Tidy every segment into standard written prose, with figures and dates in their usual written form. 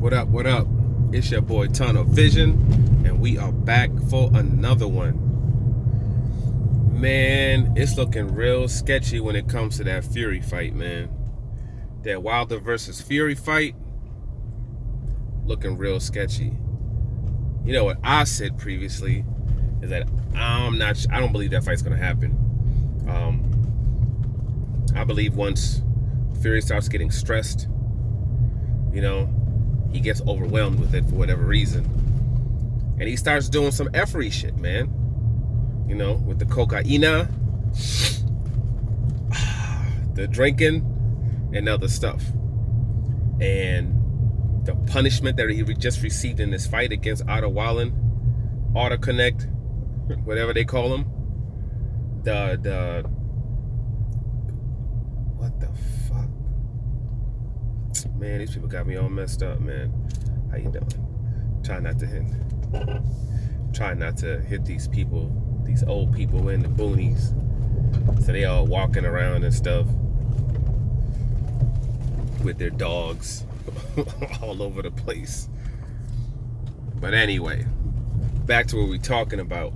What up? What up? It's your boy Tunnel Vision, and we are back for another one. Man, it's looking real sketchy when it comes to that Fury fight, man. That Wilder versus Fury fight, looking real sketchy. You know what I said previously is that I don't believe that fight's gonna happen. I believe once Fury starts getting stressed, he gets overwhelmed with it for whatever reason. And he starts doing some effery shit, man. With the cocaina, the drinking, and other stuff. And the punishment that he just received in this fight against Otto Wallin, Auto Connect, whatever they call him. What the fuck? Man, these people got me all messed up, man. How you doing? Try not to hit these people, these old people in the boonies. So they all walking around and stuff with their dogs all over the place. But anyway, back to what we're talking about.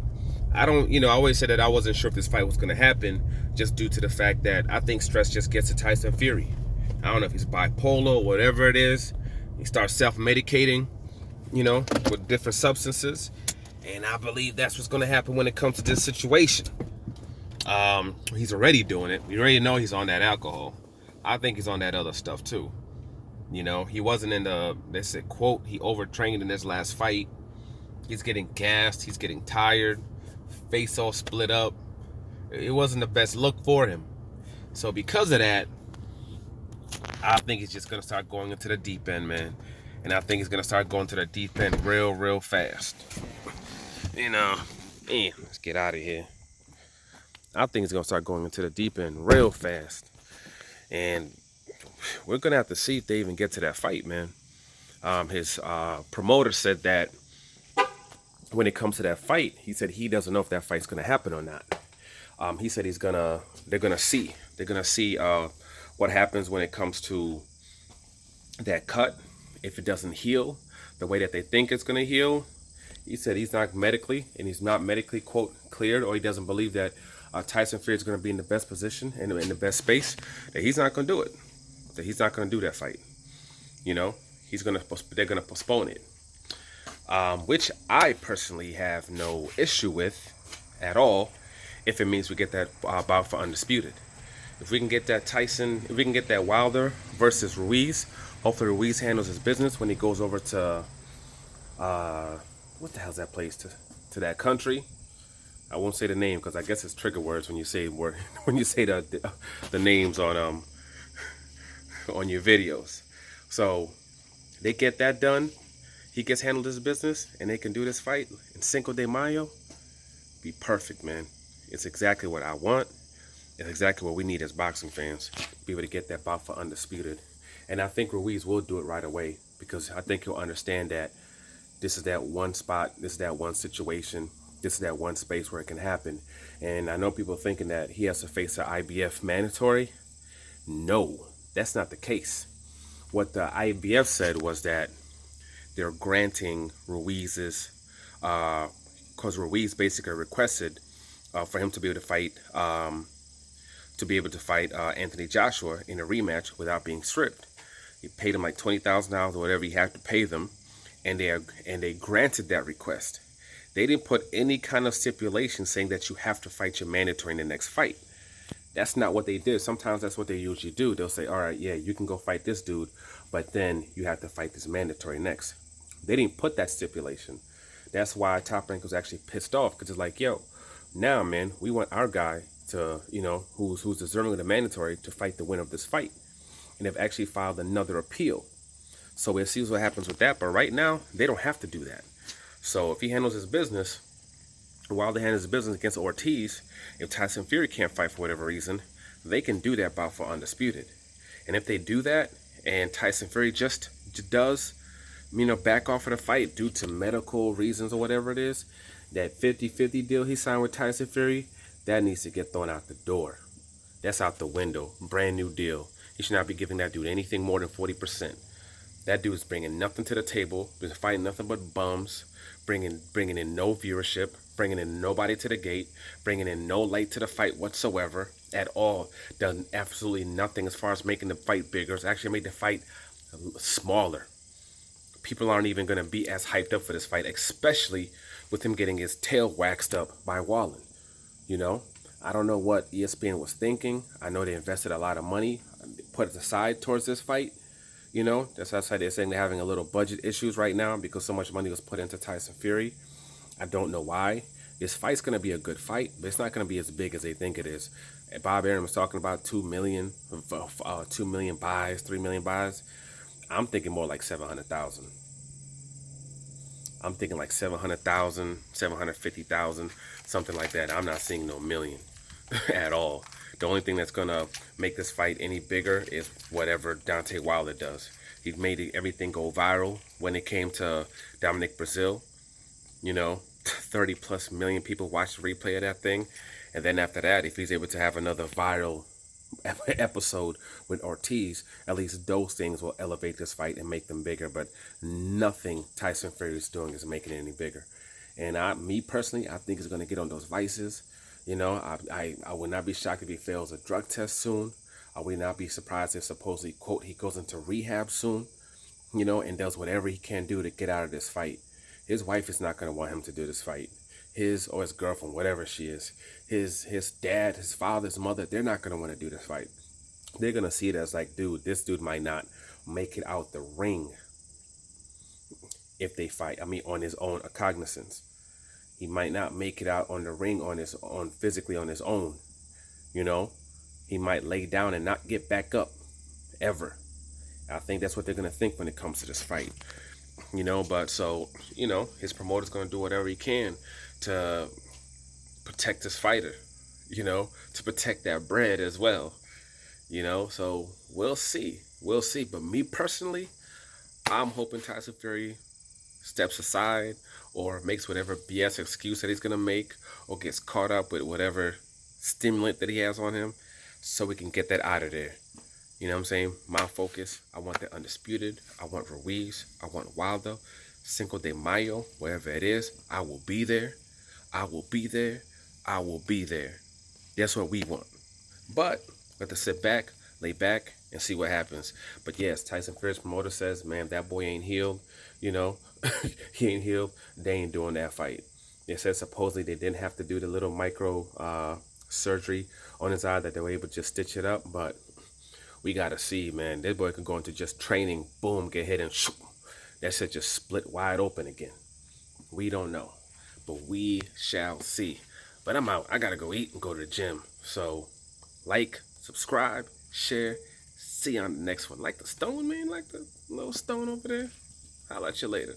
I always said that I wasn't sure if this fight was going to happen just due to the fact that I think stress just gets to Tyson Fury. I don't know if he's bipolar or whatever it is. He starts self-medicating, with different substances. And I believe that's what's going to happen when it comes to this situation. He's already doing it. We already know he's on that alcohol. I think he's on that other stuff too. He wasn't they said, quote, he overtrained in this last fight. He's getting gassed. He's getting tired. Face all split up. It wasn't the best look for him. So because of that, I think he's just going to start going into the deep end, man. And I think he's going to start going to the deep end real fast. Let's get out of here. I think he's going to start going into the deep end real fast. And we're going to have to see if they even get to that fight, man. His promoter said that when it comes to that fight, he said he doesn't know if that fight's going to happen or not. He said they're going to see. They're going to see what happens when it comes to that cut. If it doesn't heal the way that they think it's going to heal. He said he's not medically, quote, cleared, or he doesn't believe that Tyson Fury is going to be in the best position and in the best space, that he's not going to do it. That he's not going to do that fight. They're going to postpone it. Which I personally have no issue with at all, if it means we get that bout for undisputed. If we can get that Wilder versus Ruiz, hopefully Ruiz handles his business when he goes over to what the hell's that place, to that country. I won't say the name because I guess it's trigger words when you say the names on your videos. So they get that done. He gets handled his business, and they can do this fight in Cinco de Mayo. Be perfect, man. It's exactly what I want. It's exactly what we need as boxing fans. Be able to get that bout for undisputed. And I think Ruiz will do it right away, because I think he'll understand that this is that one spot, this is that one situation, this is that one space where it can happen. And I know people thinking that he has to face an IBF mandatory. No, that's not the case. What the IBF said was that they're granting Ruiz's, because Ruiz basically requested for him to be able to fight, Anthony Joshua in a rematch without being stripped. He paid him like $20,000 or whatever he had to pay them, and they granted that request. They didn't put any kind of stipulation saying that you have to fight your mandatory in the next fight. That's not what they did. Sometimes that's what they usually do. They'll say, all right, yeah, you can go fight this dude, but then you have to fight this mandatory next. They didn't put that stipulation. That's why Top Rank was actually pissed off, because it's like, yo, now, man, we want our guy to, who's deserving of the mandatory, to fight the winner of this fight. And they've actually filed another appeal. So we'll see what happens with that. But right now, they don't have to do that. So if he handles his business, Wilder handles his business against Ortiz, if Tyson Fury can't fight for whatever reason, they can do that bout for undisputed. And if they do that, and Tyson Fury just does, back off of the fight due to medical reasons or whatever it is, that 50-50 deal he signed with Tyson Fury, that needs to get thrown out the door. That's out the window. Brand new deal. He should not be giving that dude anything more than 40%. That dude's bringing nothing to the table. Been fighting nothing but bums. Bringing in no viewership. Bringing in nobody to the gate. Bringing in no light to the fight whatsoever at all. Done absolutely nothing as far as making the fight bigger. It's actually made the fight smaller. People aren't even going to be as hyped up for this fight, especially with him getting his tail waxed up by Wallen. You know, I don't know what ESPN was thinking. I know they invested a lot of money, put it aside towards this fight. You know, that's why they're saying they're having a little budget issues right now because so much money was put into Tyson Fury. I don't know why. This fight's going to be a good fight, but it's not going to be as big as they think it is. And Bob Arum was talking about 2 million, 2 million buys, 3 million buys. I'm thinking more like 700,000. I'm thinking like 700,000, 750,000, something like that. I'm not seeing no million at all. The only thing that's going to make this fight any bigger is whatever Deontay Wilder does. He made everything go viral when it came to Dominic Brazil. You know, 30 plus million people watched the replay of that thing. And then after that, if he's able to have another viral episode with Ortiz, at least those things will elevate this fight and make them bigger. But nothing Tyson Fury is doing is making it any bigger. And me personally, I think he's going to get on those vices. You know, I would not be shocked if he fails a drug test soon. I would not be surprised if supposedly, quote, he goes into rehab soon, you know, and does whatever he can do to get out of this fight. His wife is not going to want him to do this fight. His or his girlfriend, whatever she is, his dad, his father, his mother, they're not going to want to do this fight. They're going to see it as like, dude, this dude might not make it out the ring if they fight. I mean, on his own cognizance. He might not make it out on the ring physically on his own. You know, he might lay down and not get back up ever. I think that's what they're going to think when it comes to this fight. You know, but so, you know, his promoter's going to do whatever he can to protect this fighter, you know, to protect that bread as well, you know. So we'll see. We'll see. But me personally, I'm hoping Tyson Fury steps aside or makes whatever BS excuse that he's going to make or gets caught up with whatever stimulant that he has on him so we can get that out of there. You know what I'm saying? My focus, I want the Undisputed. I want Ruiz. I want Wilder. Cinco de Mayo, wherever it is, I will be there. I will be there. I will be there. That's what we want. But we have to sit back, lay back, and see what happens. But yes, Tyson Fury's promoter says, man, that boy ain't healed. You know, he ain't healed. They ain't doing that fight. They said supposedly they didn't have to do the little micro surgery on his eye, that they were able to just stitch it up. But we got to see, man. This boy could go into just training, boom, get hit, and shoop, that shit just split wide open again. We don't know. But we shall see. But I'm out. I got to go eat and go to the gym. So, like, subscribe, share. See you on the next one. Like the stone, man? Like the little stone over there? I'll let you later.